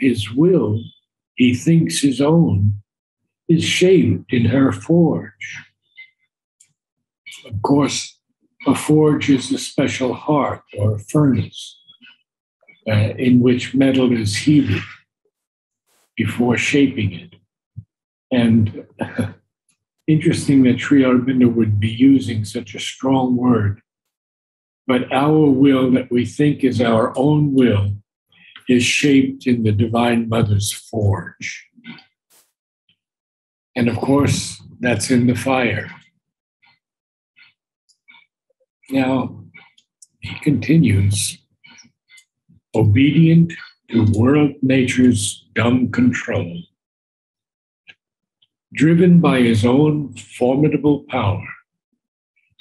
his will he thinks his own is shaped in her forge. Of course, a forge is a special hearth or furnace in which metal is heated before shaping it. And interesting that Sri Aurobindo would be using such a strong word. But our will that we think is our own will is shaped in the Divine Mother's forge. And of course, that's in the fire. Now, he continues, obedient to world nature's dumb control, driven by his own formidable power,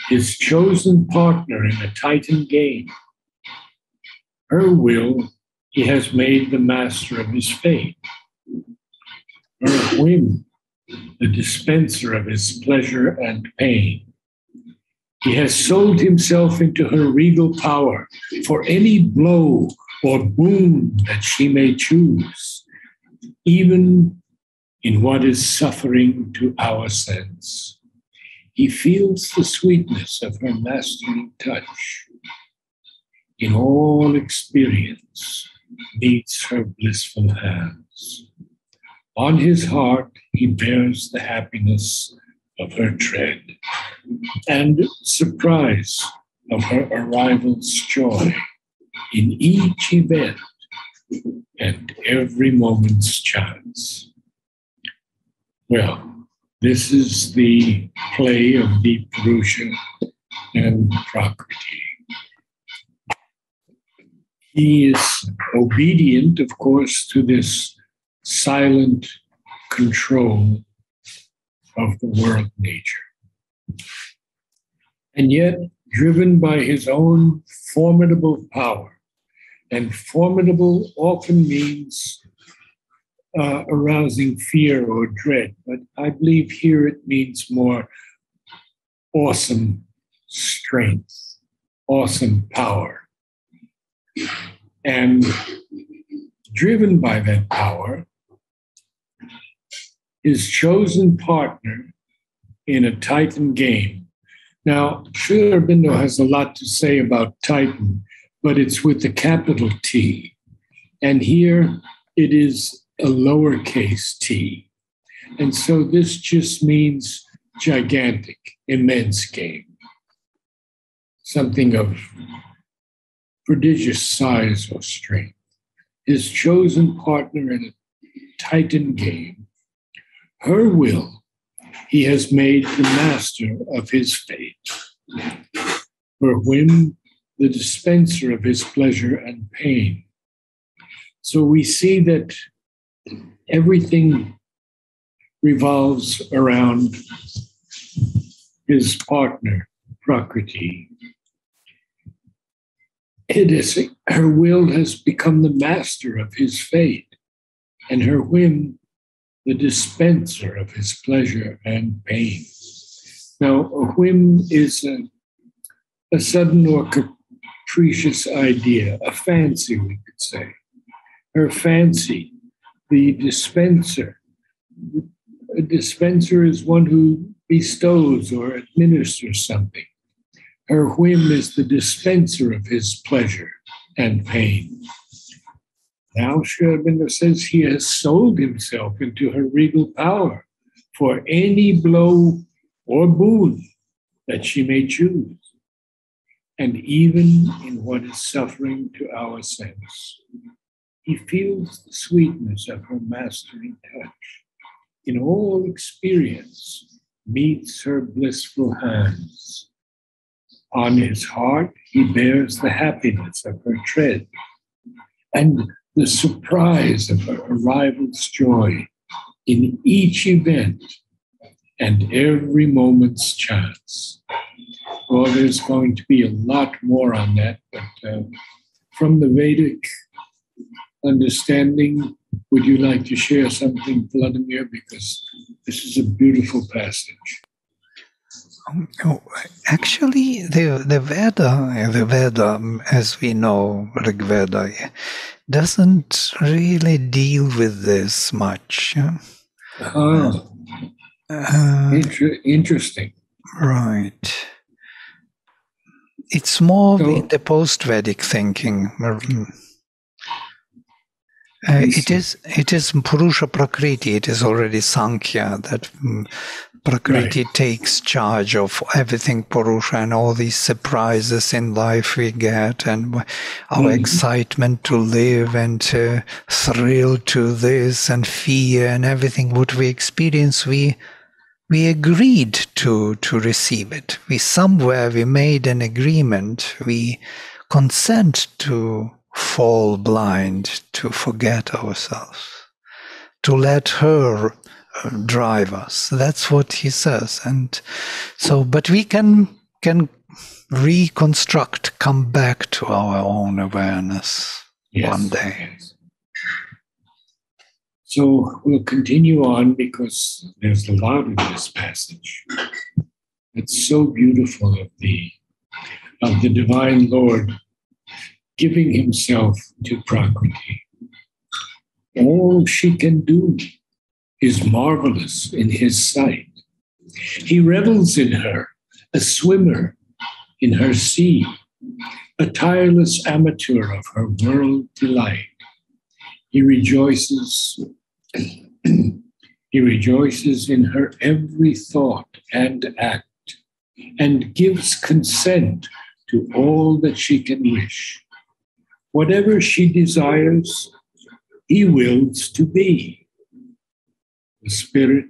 his chosen partner in a Titan game, her will he has made the master of his fate, her whim the dispenser of his pleasure and pain. He has sold himself into her regal power for any blow or boon that she may choose, even in what is suffering to our sense. He feels the sweetness of her mastering touch. In all experience meets her blissful hands. On his heart he bears the happiness of her tread and surprise of her arrival's joy in each event and every moment's chance. Well, this is the play of Deep Purusha and Prakriti. He is obedient, of course, to this silent control of the world nature. And yet, driven by his own formidable power, and formidable often means arousing fear or dread, but I believe here it means more awesome strength, awesome power. And driven by that power, his chosen partner in a Titan game. Now, Sri Aurobindo has a lot to say about Titan, but it's with the capital T. And here it is a lowercase t. And so this just means gigantic, immense game. Something of prodigious size or strength. His chosen partner in a Titan game, her will, he has made the master of his fate. Her whim, the dispenser of his pleasure and pain. So we see that everything revolves around his partner, Prakriti. It is, her will has become the master of his fate, and her whim the dispenser of his pleasure and pain. Now, a whim is a sudden or capricious idea, a fancy, we could say. Her fancy, the dispenser. A dispenser is one who bestows or administers something. Her whim is the dispenser of his pleasure and pain. Now, Sri Aurobindo says he has sold himself into her regal power for any blow or boon that she may choose, and even in what is suffering to our sense. He feels the sweetness of her mastering touch. In all experience meets her blissful hands. On his heart he bears the happiness of her tread, and the surprise of her arrival's joy in each event and every moment's chance. Well, there's going to be a lot more on that, but from the Vedic understanding, would you like to share something, Vladimir? Because this is a beautiful passage. Actually, the Veda, as we know, Rig Veda, doesn't really deal with this much. Interesting. Right. It's more in the post-Vedic thinking. It is Purusha Prakriti, it is already Sankhya, that Prakriti takes charge of everything Purusha, and all these surprises in life we get, and our excitement to live, and thrill to this, and fear, and everything what we experience, we agreed to receive it. We made an agreement, we consent to fall blind, to forget ourselves, to let her drive us. That's what he says. And so, but we can reconstruct, come back to our own awareness one day. Yes. So we'll continue on, because there's a lot in this passage. It's so beautiful of the Divine Lord giving himself to Prakriti. All she can do is marvelous in his sight. He revels in her, a swimmer in her sea, a tireless amateur of her world delight. He rejoices in her every thought and act, and gives consent to all that she can wish. Whatever she desires, he wills to be. The Spirit,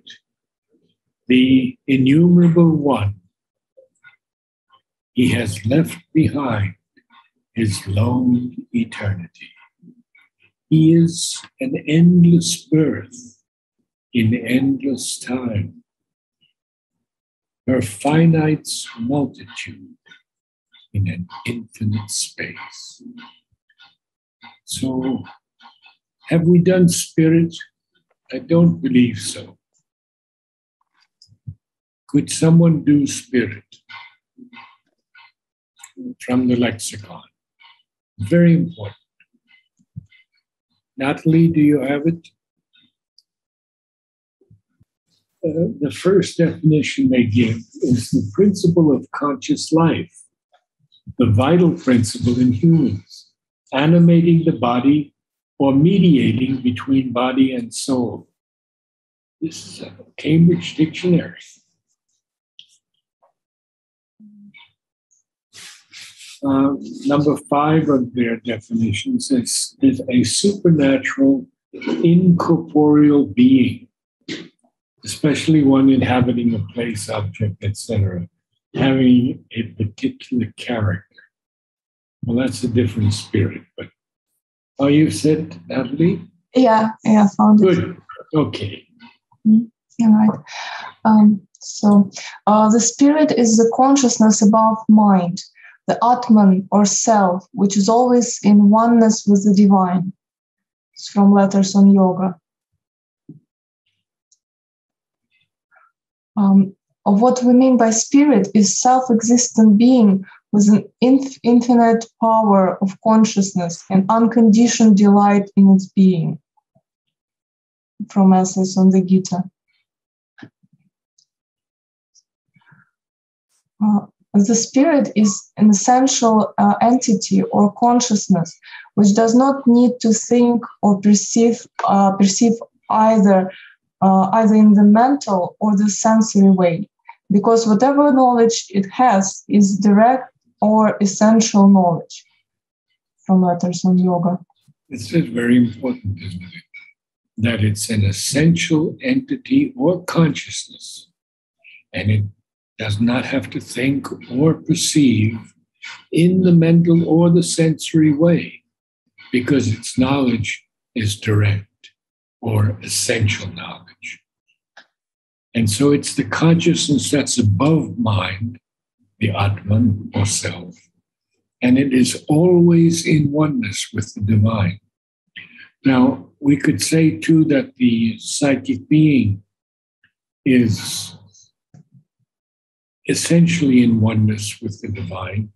the innumerable one, he has left behind his lone eternity. He is an endless birth in endless time, her finite's multitude in an infinite space. So, have we done Spirit? I don't believe so. Could someone do Spirit from the lexicon? Very important. Natalie, do you have it? The first definition they give is the principle of conscious life, the vital principle in humans, animating the body or mediating between body and soul. This is a Cambridge Dictionary. Number 5 of their definitions is a supernatural, incorporeal being, especially one inhabiting a place, object, etc., having a particular character. Well, that's a different spirit, but you said, Natalie? Yeah, I found it. Good. Okay. All right. So the spirit is the consciousness above mind, the Atman or self, which is always in oneness with the divine. It's from Letters on Yoga. What we mean by spirit is self-existent being with an infinite power of consciousness and unconditioned delight in its being. From Essays on the Gita. The spirit is an essential entity or consciousness which does not need to think or perceive either in the mental or the sensory way, because whatever knowledge it has is direct or essential knowledge. From Letters on Yoga. This is very important, isn't it? That it's an essential entity or consciousness, and it does not have to think or perceive in the mental or the sensory way, because its knowledge is direct or essential knowledge. And so it's the consciousness that's above mind, the Atman or self, and it is always in oneness with the divine. Now, we could say too that the psychic being is essentially in oneness with the divine,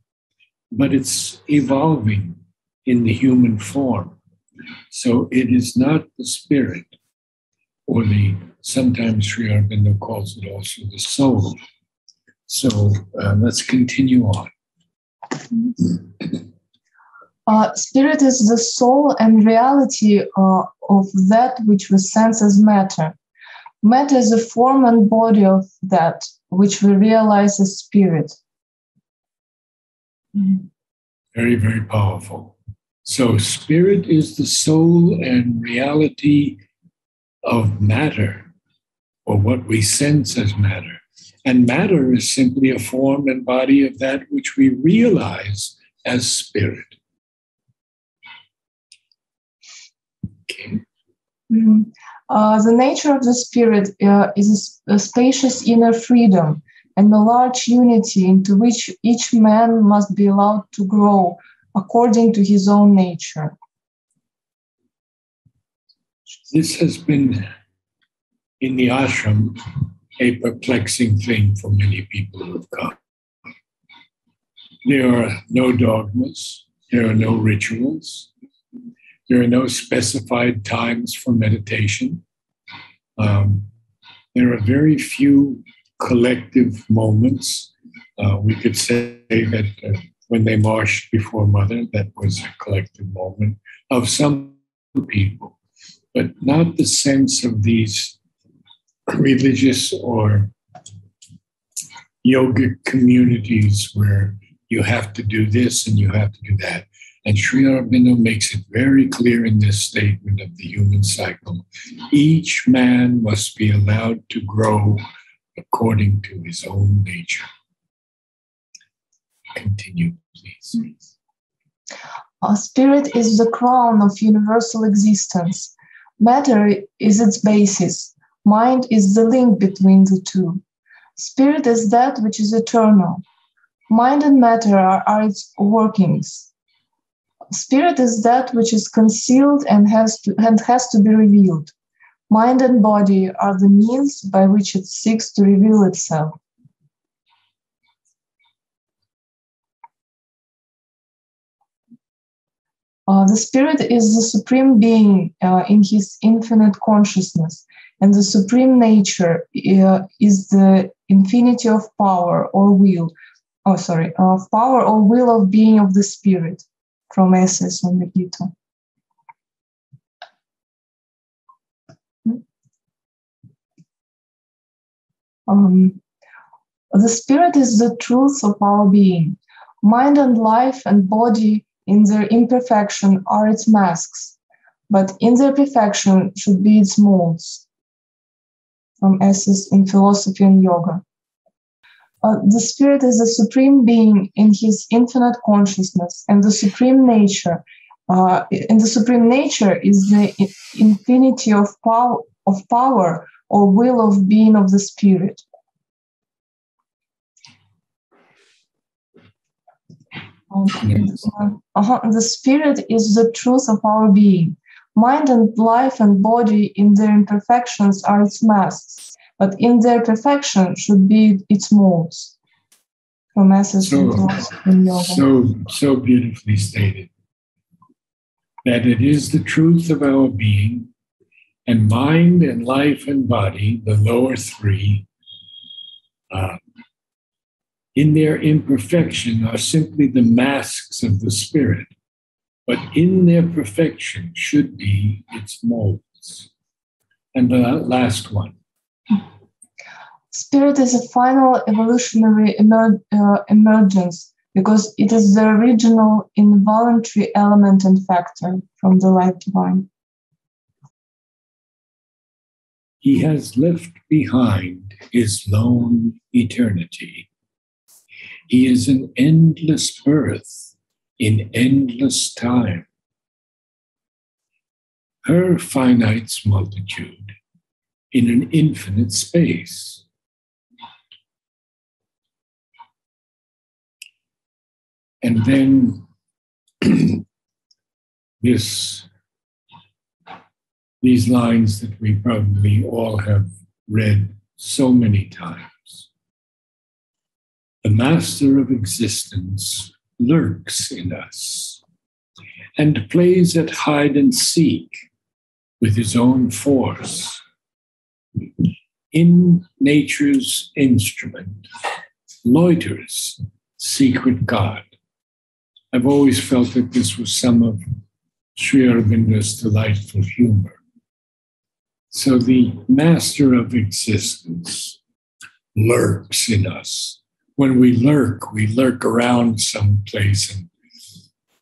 but it's evolving in the human form. So it is not the spirit, or sometimes Sri Aurobindo calls it also the soul. So let's continue on. Spirit is the soul and reality of that which we sense as matter. Matter is the form and body of that which we realize as spirit. Very, very powerful. So spirit is the soul and reality of matter, or what we sense as matter. And matter is simply a form and body of that which we realize as spirit. Okay. The nature of the spirit is a spacious inner freedom and a large unity into which each man must be allowed to grow according to his own nature. This has been, in the ashram, a perplexing thing for many people who have come. There are no dogmas, there are no rituals, there are no specified times for meditation. There are very few collective moments. We could say that when they marched before Mother, that was a collective moment of some people, but not the sense of these religious or yogic communities where you have to do this and you have to do that. And Sri Aurobindo makes it very clear in this statement of the human cycle. Each man must be allowed to grow according to his own nature. Continue, please. Spirit is the crown of universal existence. Matter is its basis. Mind is the link between the two. Spirit is that which is eternal. Mind and matter are its workings. Spirit is that which is concealed and has to be revealed. Mind and body are the means by which it seeks to reveal itself. The spirit is the supreme being in his infinite consciousness, and the supreme nature is the infinity of power or will. Of power or will of being of the spirit, from Essays on the Gita. The spirit is the truth of our being. Mind and life and body in their imperfection are its masks, but in their perfection should be its molds. From Essays in Philosophy and Yoga. The spirit is the supreme being in his infinite consciousness, and the supreme nature. And the supreme nature is the infinity of power or will of being of the spirit. The spirit is the truth of our being. Mind and life and body in their imperfections are its masks, but in their perfection should be its molds. From Essays in Yoga. So beautifully stated. That it is the truth of our being, and mind and life and body, the lower three, in their imperfection are simply the masks of the spirit, but in their perfection should be its molds. And the last one. Spirit is a final evolutionary emergence because it is the original involuntary element and factor from the light divine. He has left behind his lone eternity. He is an endless birth in endless time. Her finite's multitude in an infinite space. And then these lines that we probably all have read so many times. The master of existence lurks in us. and plays at hide and seek with his own force. In nature's instrument loiters secret God. I've always felt that this was some of Sri Aurobindo's delightful humor. So the master of existence lurks in us. When we lurk around someplace,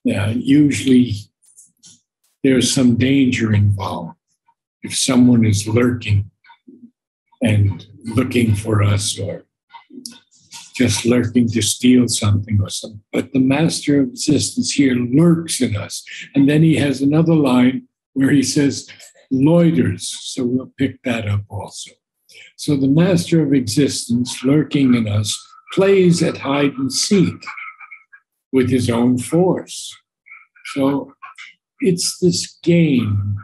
and usually there's some danger involved. If someone is lurking and looking for us, or just lurking to steal something or something. But the master of existence here lurks in us. And then he has another line where he says, loiters. So we'll pick that up also. So the master of existence lurking in us plays at hide and seek with his own force. So it's this game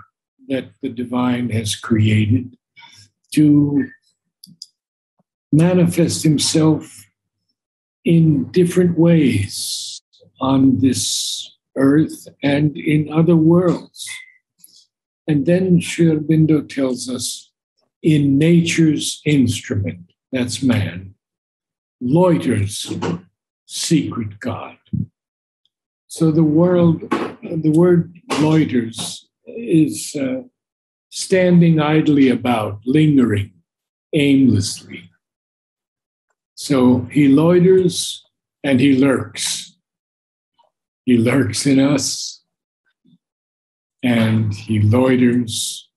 that the divine has created to manifest himself in different ways on this earth and in other worlds. And then Sri Aurobindo tells us, in nature's instrument, that's man, loiters secret God. So the word loiters is standing idly about, lingering aimlessly. So he loiters and he lurks. He lurks in us and he loiters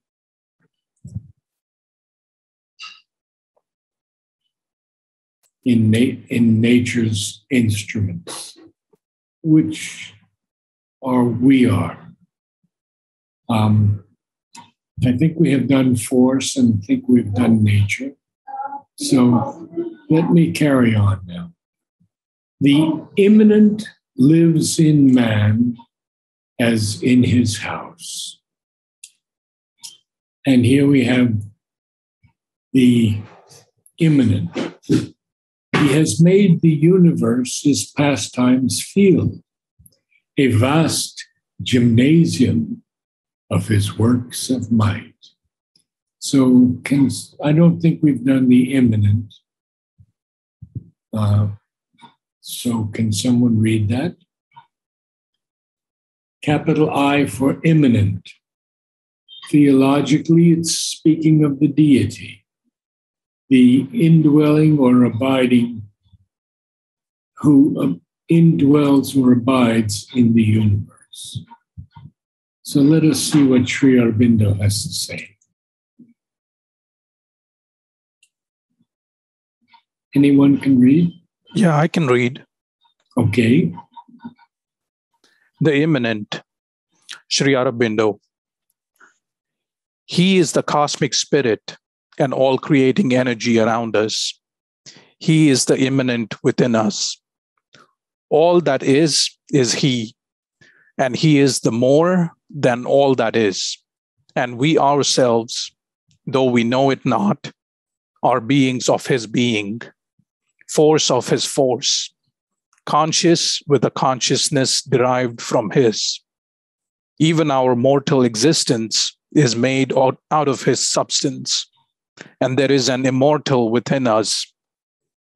in nature's instruments, which we are. I think we have done force and I think we've done nature. So let me carry on now. The immanent lives in man as in his house. And here we have the immanent. He has made the universe his pastimes field, a vast gymnasium of his works of might. So I don't think we've done the immanent. So can someone read that? Capital I for immanent. Theologically, it's speaking of the deity, the indwelling or abiding, who indwells or abides in the universe. So let us see what Sri Aurobindo has to say. Anyone can read? Yeah, I can read. Okay. The immanent, Sri Aurobindo. He is the cosmic spirit and all creating energy around us. He is the immanent within us. All that is he, and he is the more than all that is. And we ourselves, though we know it not, are beings of his being, force of his force, conscious with a consciousness derived from his. Even our mortal existence is made out of his substance, and there is an immortal within us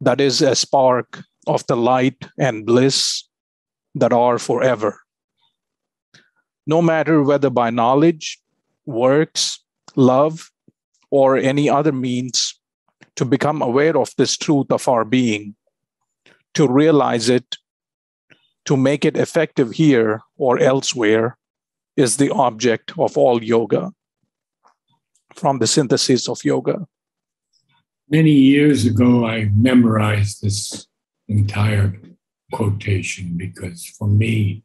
that is a spark of the light and bliss that are forever. No matter whether by knowledge, works, love, or any other means, to become aware of this truth of our being, to realize it, to make it effective here or elsewhere, is the object of all yoga. From the Synthesis of Yoga. Many years ago, I memorized this entire quotation because for me,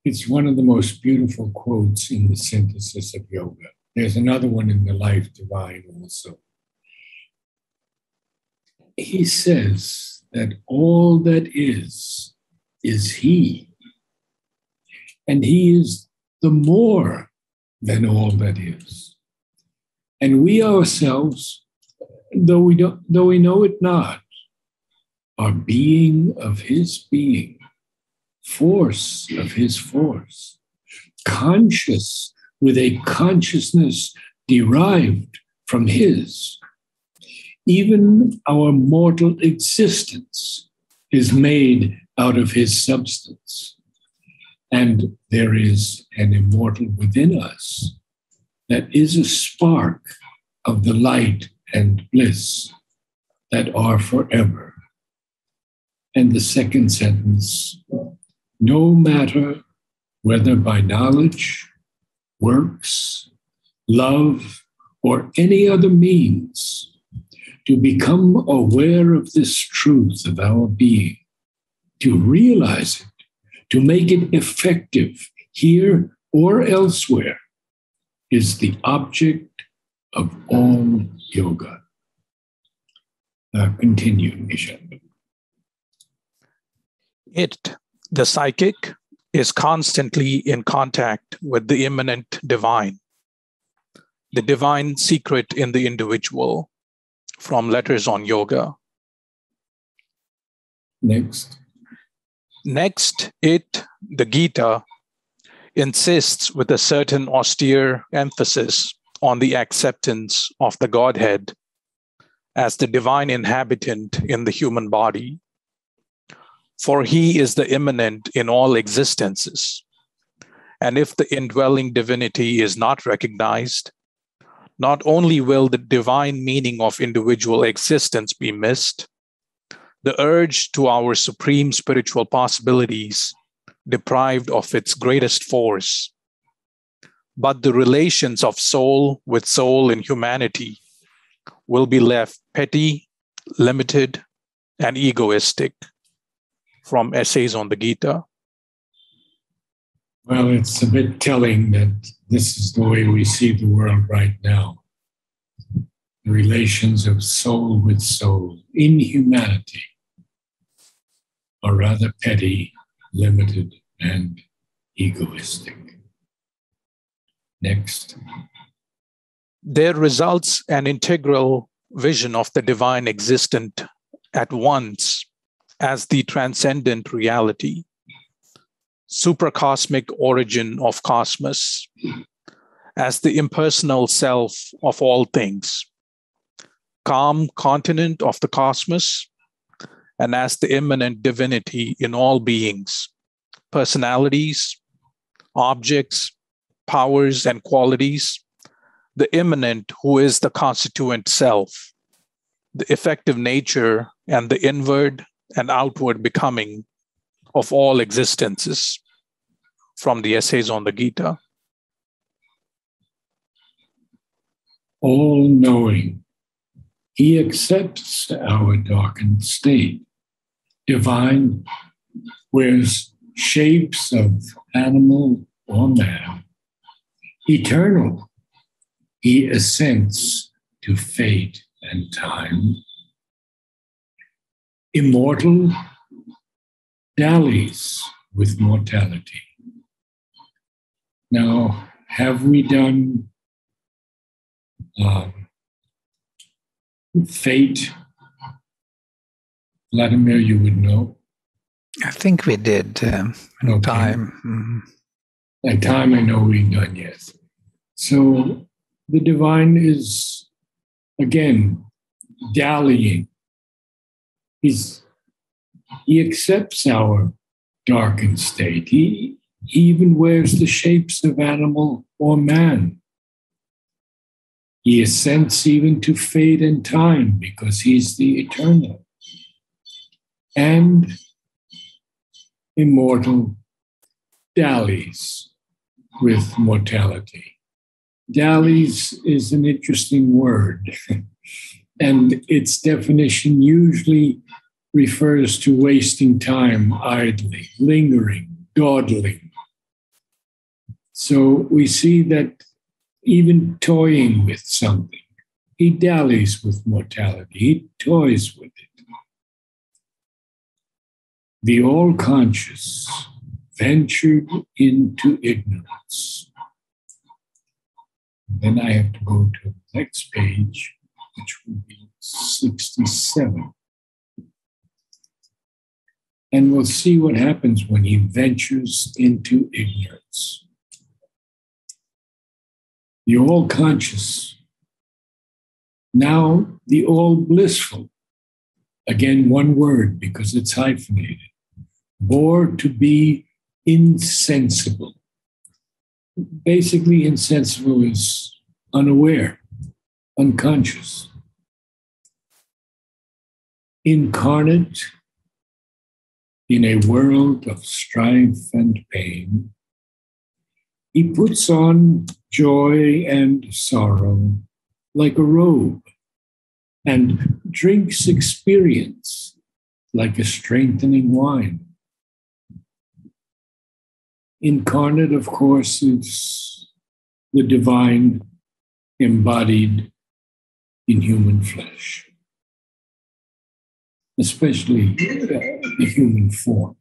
it's one of the most beautiful quotes in the Synthesis of Yoga. There's another one in the Life Divine also. He says that all that is he. And he is the more than all that is. And we ourselves, though we know it not, are being of his being, force of his force, conscious with a consciousness derived from his. Even our mortal existence is made out of his substance. And there is an immortal within us that is a spark of the light and bliss that are forever. And the second sentence, no matter whether by knowledge, works, love, or any other means, to become aware of this truth of our being, to realize it, to make it effective here or elsewhere, is the object of all yoga. Continue, Nishan. It, the psychic, is constantly in contact with the immanent divine, the divine secret in the individual, from Letters on Yoga. Next. Next, it, the Gita, insists with a certain austere emphasis on the acceptance of the Godhead as the divine inhabitant in the human body. For he is the immanent in all existences. And if the indwelling divinity is not recognized, not only will the divine meaning of individual existence be missed, the urge to our supreme spiritual possibilities deprived of its greatest force, but the relations of soul with soul in humanity will be left petty, limited, and egoistic. From Essays on the Gita. Well, it's a bit telling that this is the way we see the world right now. The relations of soul with soul in humanity are rather petty, limited, and egoistic. Next. There results an integral vision of the divine existent at once as the transcendent reality, supracosmic origin of cosmos, as the impersonal self of all things, calm continent of the cosmos, and as the immanent divinity in all beings, personalities, objects, powers, and qualities, the immanent who is the constituent self, the effective nature and the inward and outward becoming of all existences. From the Essays on the Gita. All-knowing, he accepts our darkened state. Divine wears shapes of animal or man. Eternal, he assents to fate and time. Immortal, dallies with mortality. Now, have we done fate? Vladimir, you would know. I think we did in Okay. time. Mm-hmm. At time, I know we've done, yes. So the divine is, again, dallying. He accepts our darkened state. He even wears the shapes of animal or man. He assents even to fate and time because he's the eternal. And immortal dallies with mortality. Dallies is an interesting word, and its definition usually refers to wasting time idly, lingering, dawdling. So we see that even toying with something, he dallies with mortality, he toys with it. The all-conscious ventured into ignorance. Then I have to go to the next page, which will be 67. And we'll see what happens when he ventures into ignorance. The all-conscious, now the all-blissful, again one word because it's hyphenated, bore to be insensible. Basically, insensible is unaware, unconscious. Incarnate in a world of strife and pain, he puts on joy and sorrow like a robe and drinks experience like a strengthening wine. Incarnate, of course, is the divine embodied in human flesh, especially the human form.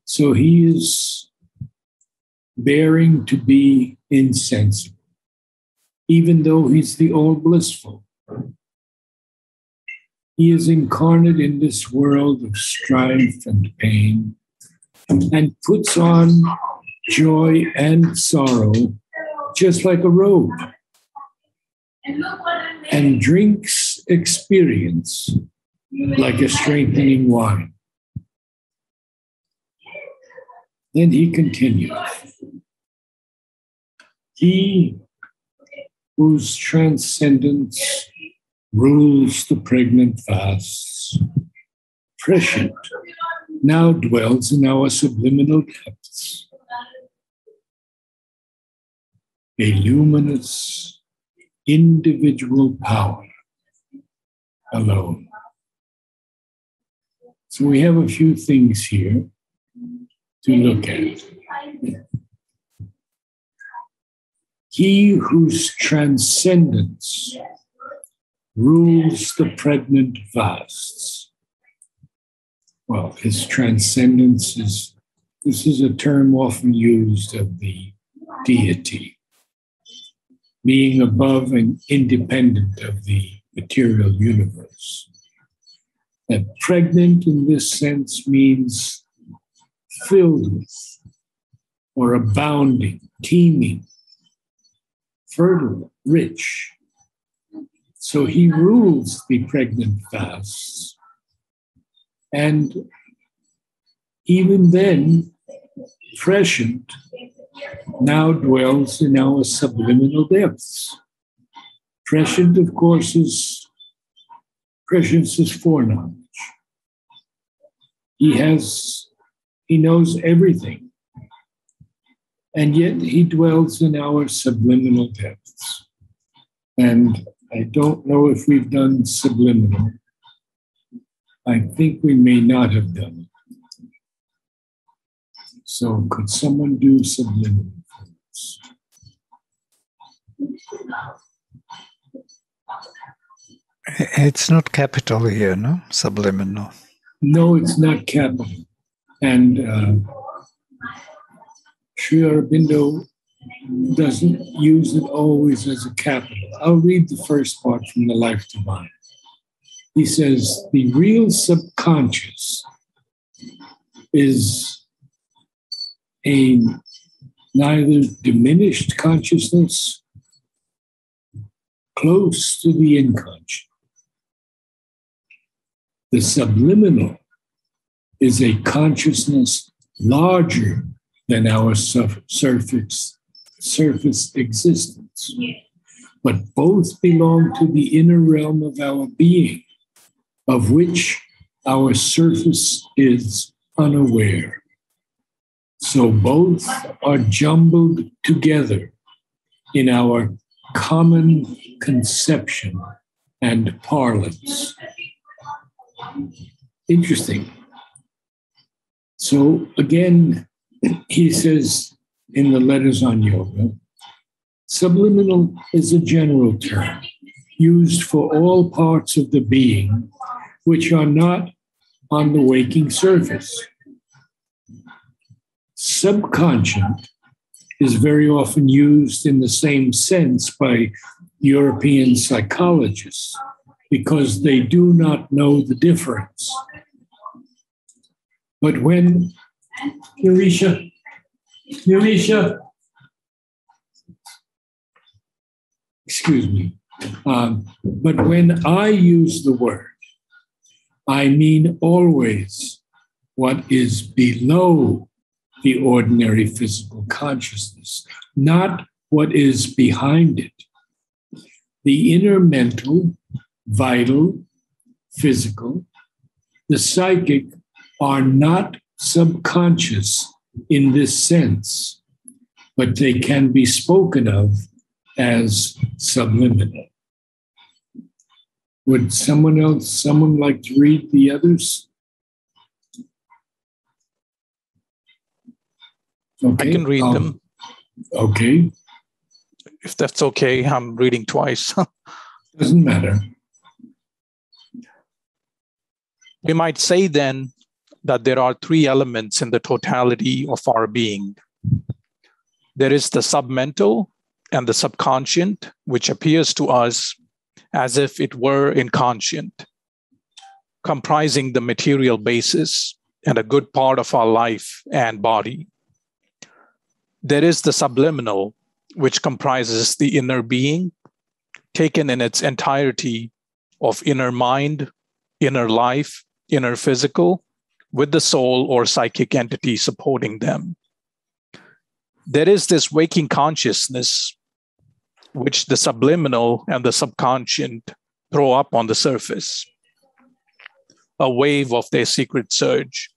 So he is bearing to be insensible, even though he's the all-blissful. He is incarnate in this world of strife and pain and puts on joy and sorrow just like a robe and drinks experience like a strengthening wine. Then he continues. He whose transcendence rules the pregnant vasts, prescient, now dwells in our subliminal depths. A luminous, individual power alone. So we have a few things here to look at. He whose transcendence rules the pregnant vasts. Well, his transcendence this is a term often used of the deity, being above and independent of the material universe. That pregnant in this sense means filled with, or abounding, teeming, fertile, rich. So he rules the pregnant vasts. And even then, prescient, now dwells in our subliminal depths. Prescient, of course, prescience is foreknowledge. He knows everything. And yet he dwells in our subliminal depths. And I don't know if we've done subliminal. I think we may not have done it. So could someone do subliminal for us? It's not capital here, no? Subliminal. No, it's not capital. And Sri Aurobindo doesn't use it always as a capital. I'll read the first part from the Life Divine. He says, the real subconscious is a neither diminished consciousness close to the inconscious. The subliminal is a consciousness larger than our surface existence. But both belong to the inner realm of our being, of which our surface is unaware. So both are jumbled together in our common conception and parlance. Interesting. So again, he says in the Letters on Yoga, subliminal is a general term used for all parts of the being which are not on the waking surface. Subconscient is very often used in the same sense by European psychologists because they do not know the difference. But when, Nurisha, excuse me. But when I use the word, I mean always what is below the ordinary physical consciousness, not what is behind it. The inner mental, vital, physical, the psychic are not subconscious in this sense, but they can be spoken of as subliminal. Would someone like to read the others? Okay. I can read them. Okay. If that's okay, I'm reading twice. Doesn't matter. We might say then that there are three elements in the totality of our being. There is the submental and the subconscient, which appears to us as if it were inconscient, comprising the material basis and a good part of our life and body. There is the subliminal, which comprises the inner being, taken in its entirety of inner mind, inner life, inner physical, with the soul or psychic entity supporting them. There is this waking consciousness, which the subliminal and the subconscient throw up on the surface, a wave of their secret surge.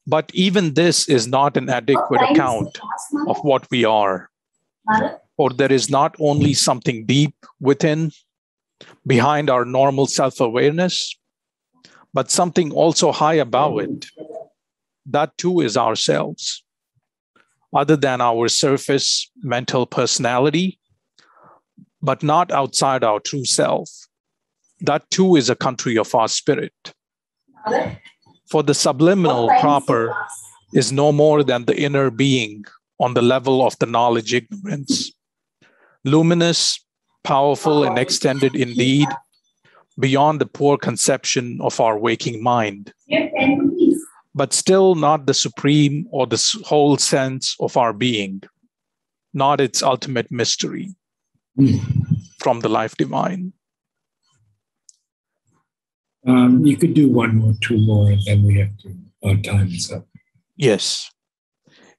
But even this is not an adequate account of what we are, for there is not only something deep within, behind our normal self-awareness, but something also high above it. That too is ourselves. Other than our surface mental personality, but not outside our true self. That too is a country of our spirit. For the subliminal proper is no more than the inner being on the level of the knowledge ignorance, luminous, powerful, and extended indeed, beyond the poor conception of our waking mind, but still not the supreme or the whole sense of our being, not its ultimate mystery from the life divine. You could do one or two more, and then we have to, our time is up. Yes.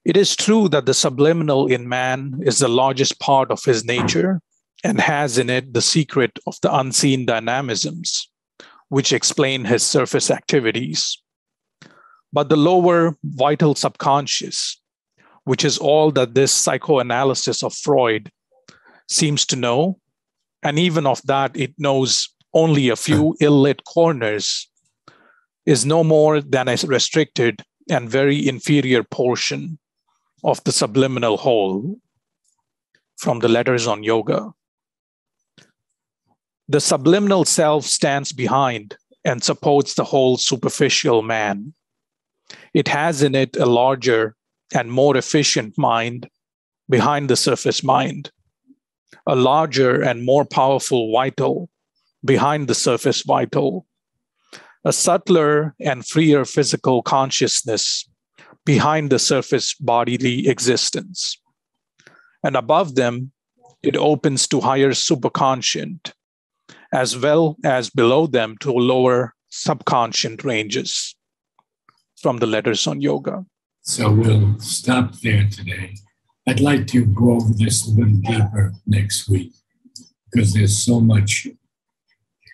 It is true that the subliminal in man is the largest part of his nature and has in it the secret of the unseen dynamisms, which explain his surface activities. But the lower vital subconscious, which is all that this psychoanalysis of Freud seems to know, and even of that it knows only a few ill-lit corners, is no more than a restricted and very inferior portion of the subliminal whole. From the Letters on Yoga. The subliminal self stands behind and supports the whole superficial man. It has in it a larger and more efficient mind behind the surface mind, a larger and more powerful vital behind the surface vital, a subtler and freer physical consciousness behind the surface bodily existence. And above them, it opens to higher superconscient, as well as below them to lower subconscient ranges. From the Letters on Yoga. So we'll stop there today. I'd like to go over this a little deeper next week, because there's so much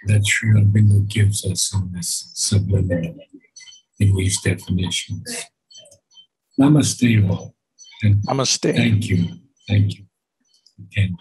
that Sri Aurobindo gives us in this subliminal, in these definitions. Namaste all. And Namaste. Thank you. Thank you for attending.